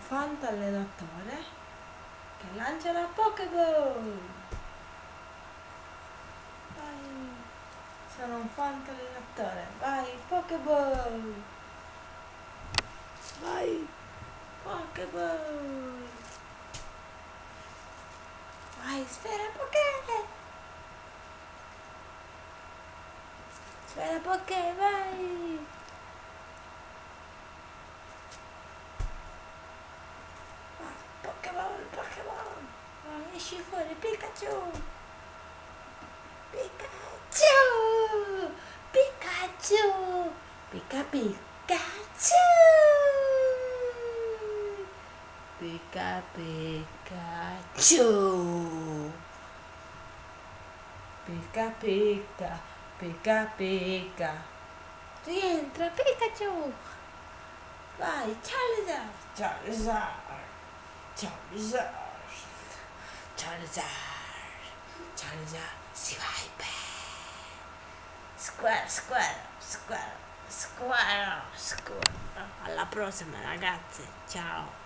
fantallenatore che lancia la Pokéball. Vai, sono un fantallenatore. Vai, Pokéball. Vai, Pokéball. Vai, sfera Poké. Sfera Poké, vai. Pokéball, Pokéball. Vai, esci fuori, Pikachu. Pikachu. Pikachu. Pikachu. Pikachu. Pika pika, pika pika. Rientra Pikachu. Vai, Charizard. Charizard. Charizard. Charizard. Charizard. Si vai bene. Square, square, square, square, square. Alla prossima ragazzi. Ciao.